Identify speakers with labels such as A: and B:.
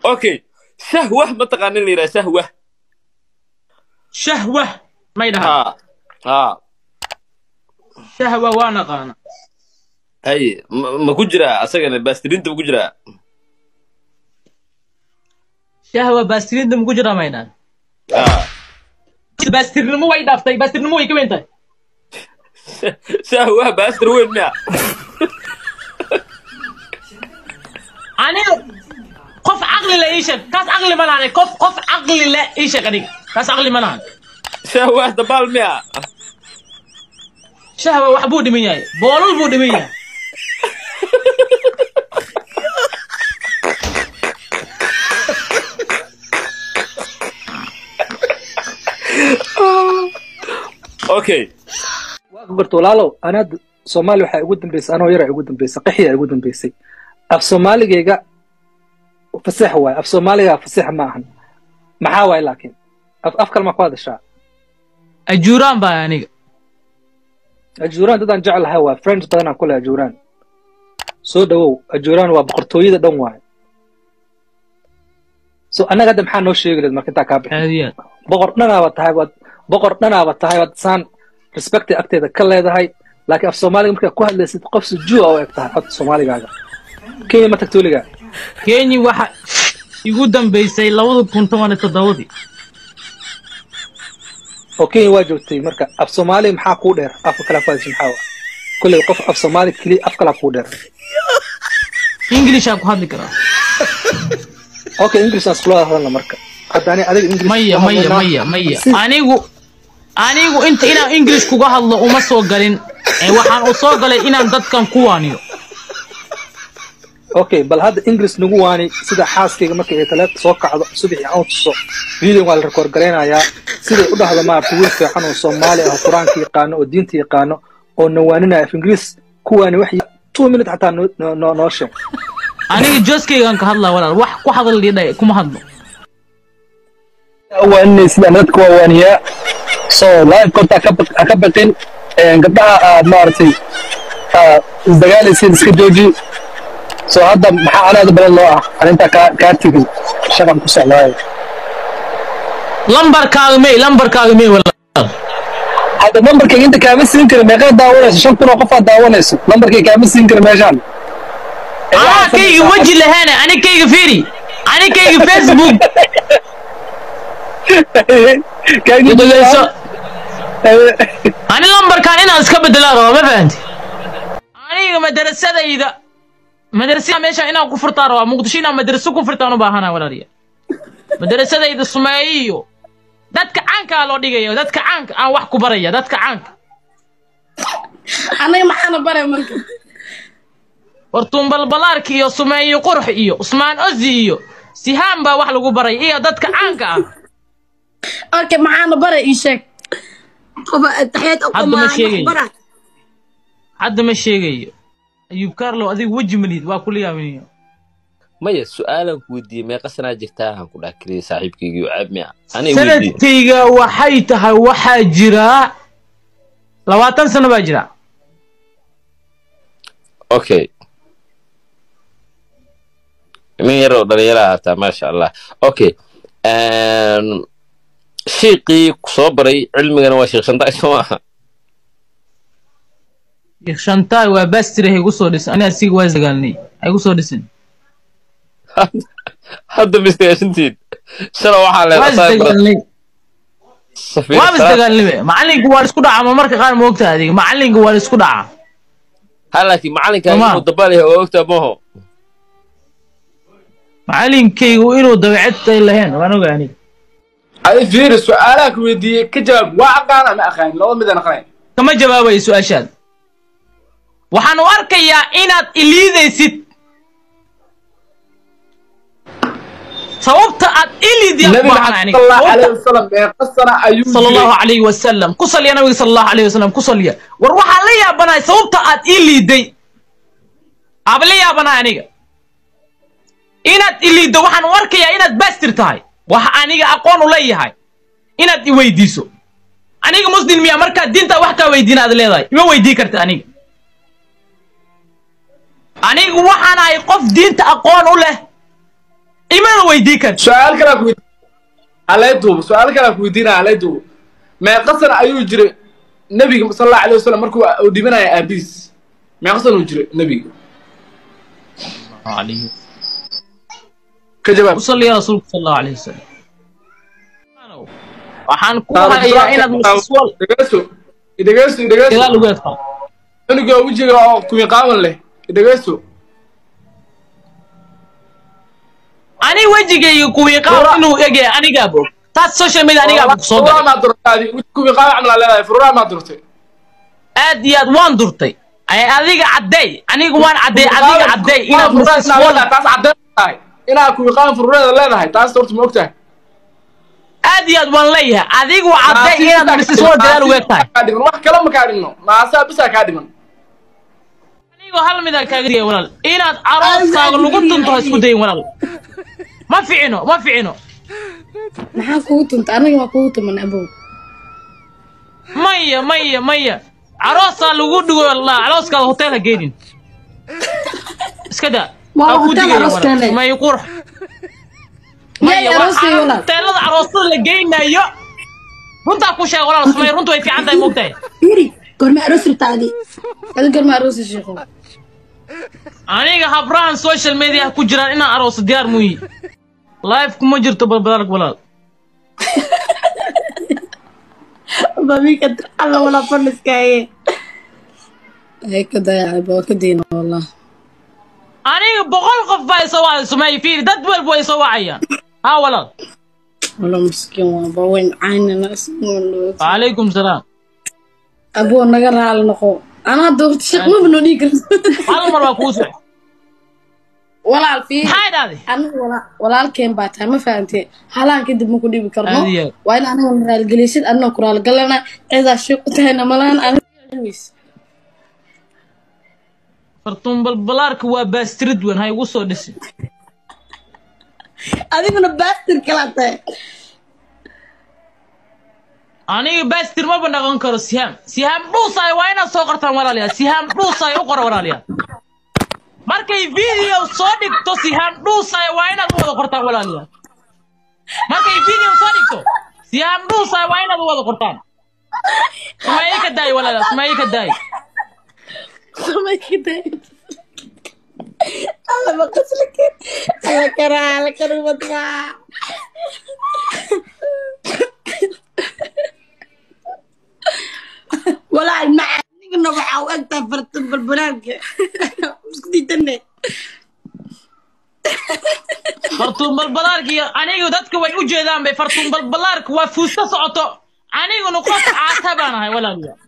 A: اوكي شهوه ما تقان اللي يرى
B: شهوه ما يدها شهوه وانا قانا
A: هي ما كجرا اسغنا باسترينت ما كجرا
B: شهوه باسترينت ما كجرا ما يدها باسترين مو وايد افتي باسترين مو يكوين انت
A: شهوه باستر وين ما
B: انا قف عقلي لا ايش كاس عقلي ما انا قف عقلي لا ايش كدي كاس عقلي ما انا
A: شهوه دبال ميا
B: شهوه وحبود ميا بولول بود ميا
A: اوكي
C: واكبرت walaalow ana Soomaali waxa ugu dambeysay anoo yar ugu dambeysay qaxiya ugu dambeysay af Soomaaliga fasax waay af Soomaaliga fasax ma ahan maxaa waay laakiin af kalma ku hadashaa
B: ajuuraan baa aniga
C: ajuuraan dadaan jecelahay waa friends badan aan ku leeyahay ajuuraan soo dhawow ajuuraan waa boqortooyada dhan waay so anaga hadda maxaa noo sheegi lahayd marka intaa ka bixin boqor dhanaaba tahay wad saan respect agteeda ka leedahay laakiin af Soomaaliga marka ku hadlaysid qof sujuu oo egtahay af Soomaaligaaga Kenya ma tagto liga
B: Kenya waxa igu dambeysay 2017
C: okay waa joogtay marka af Soomaali maxaa ku dheer af kala faadis maxaa kulli qof af Soomaali kali af kala ku dheer
B: English aan ku hadli karaa
C: okay English aan isla hadalna marka haddaani adiga English
B: maya anigu inta inaan English kuga hadlo uma soo galin waxaan u soo galay inaan dadkan ku waaniyo
C: okay bal hada English nagu waani sida xaaskayga markay ay talaad soo kacdo subaxii aan tuso video wal record gareenaya sida u dhahdo ma aragtay wiil fiican oo Soomaali ah Quraanka yaqaano oo diinta yaqaano oo nawaaninayo af English kuwaani wax 2 minutes hatta noo sheeg
B: aniga joskaygan ka hadlaa walaal wax ku hadal liiday kuma hadlo
C: waani sida dadku waaniya so live konta ka baqin gabdhaha maartay isdagaalaysiin iska jooji so hadda maxaa anaada badan loo ah arinta ka tigin shaqan ku socdaay
B: lambarkaaga may walaal
C: hada lambarkayga inta kaama siin karo meeqa daawanayso 5 kun oo qof daawanayso lambarkayga kaama siin karo meeshaan
B: kayga waji lahana ani kayga fiiri ani kayga Facebook أنا لمبر كان هنا أسكب الدلارة ما فهمت أنا مدرسة ماشى هنا كفر طاروا مقدشين مدرسة كفر طاروا بهنا ولا ريا مدرسة إذا السمايو دتك عنك على دقيقة دتك عنك أنا واحد كبرية دتك عنك
D: أنا ما أنا برا ممكن
B: ورتم بالبلارك يا سمايو قرح إيو عثمان أزيو سهام با واحد كبرية إيه دتك عنك
D: أوكي معانا برا إيشك
B: حد ما شيء أيوب كارلو أذي وجه مليد وأقول يا مني
A: ما يسؤالك ودي ما قصنا جتاها كل أكري صاحبك يعب مع أنا
B: ودي سنتيجا وحيتها وحاجرا لو تنسى بجرا
A: أوكي من يرو دليلا ما شاء الله أوكي شيقي صبري علمي أنا وشيخ شنطاي سواها
B: شيخ شنطاي وبستري هي قصودس أنا أسيق وازقالني هي قصودسن
A: هذا مستيشنتين شلون وحالة
B: وازقالني وازقالني معلن قوال اسكو دعا مركا قال ما وقتها هذه معلن قوال اسكو دعا
A: هلاكي معلن كان مدبالي هو وقتها موهو معلن
B: كي وإنو دوعدت إلا هين وأنا يعني
E: هذه فير سؤالك ودي كجواب واقعا ما أخين لو مدن أخين
B: كما جوابي سؤال شاد وحنو أركيا إناد إليذي ست صوبت أد إليذي أقبعنا يعني
E: صلى الله عليه وسلم قصنا أيوب
B: صلى الله عليه وسلم كسل يا نبي صلى الله عليه وسلم كسل يا وروح علي يا بناي صوبت أد إليذي أبلي يا بناي يعني إناد إليذي وحنو أركيا إناد باستر تاي waxa aniga aqoon u leeyahay inaad i weydiiso aniga muslim miya marka diinta wax ka weydiinaad leedahay ima weydii kartaa aniga waxaan ay qof diinta aqoon u leh ima weydii kan
E: سؤال كلا كويد على يدوب سؤال كلا كويدين على يدوب ما قصر أيو جري نبي صلى الله عليه وسلم مركو وديمنا يا أبيس ما قصر وجري نبي
B: عليه
E: كجواب
B: وصلي يا رسول صلى الله عليه وسلم waxaan ku hayaa inaad muswal
E: idageyso
B: ila lagu eegto
E: aniga wajiga oo ku qaawan leh idageyso
B: ani wajigayga ku qaawan inuu eegay aniga bog taas social media aniga bog soo
E: galay ma durtaadi ku qaawan amla leedahay furura ma durtay
B: aad iyo aad waan durtay ay adiga caday aniga waan caday adiga caday inaad muswal
E: taas caday inaad ku qaawan fururada leedahay taas horta ma ogtahay
B: aad iyo aad waan leeyahay adigu caday inaad muswal dalaal ugu eegtahay
E: wax kala ma kaadino maasaa bisa kaadiman
B: anigu hal mid aan kaaga dhigay walaal inaad arooskaaga lagu tunto isku day walaal ma fiicino
D: maxaa kugu tunta aniga ma kugu tuman abow
B: maya aroosa lagu dhigo wallah arooskaaga hoteelka geedin iska daa
D: ma hotel arooskaaga
B: may qurux
D: maya arooskaaga walaal
B: hoteelada aroosada la geynayo runta ku sheeg walaal samay runtu way fiican tahay moogtahay
D: yiri gorma aroos ritaadi adiga gorma aroos sheekho
B: aniga habraan social media ku jiraan inaan aroos diyaar muuyi live kuma jirto balbalak walaal
D: babika alla wala fadhiskaaye ay ka dayaabo ka diino wallah
B: aniga 100 qof baa soo wacay sumay fiir dad walba way soo wacayaan ha walaal
D: wala miskiin waa bawen aynana ismuu
B: alaykum salaam
D: abo naga raal noqo ana doorti shaqo ma noo dhigi
B: hal mar waa kuusoo
D: walaal fiir
B: haydaadi
D: aniga walaalkeen baa tahay ma fahamtay halaan kadib ma ku dhibi karno waa in aniga raal gelisid anna ku raal galana cida shaqo tahayna malaan aniga
B: fartum balbalaarka waa baastrid weyn hay ugu soo dhisi
D: adiguna baastir kala tahay
B: aniga baastir ma banaqan karo siham dhuusay waa inaad soo qortaan walaalayaal siham dhuusay u qor walaalayaal markay video soo dhigto siham dhuusay waa inaad wada qortaan walaalayaal markay video soo dhigto siham dhuusay waa inaad wada qortaan samay ka daay walaalayaal samay ka daay
D: alla ma qaslك alla kara wadka wala ma nigna waxa u agta fartan balbalaarka isku diidane
B: fartum balbalaarka anigu dadku way u jeedaan bay fartum balbalaarka waa fuusta socoto aniguna qof caata baan ahay walaalayaal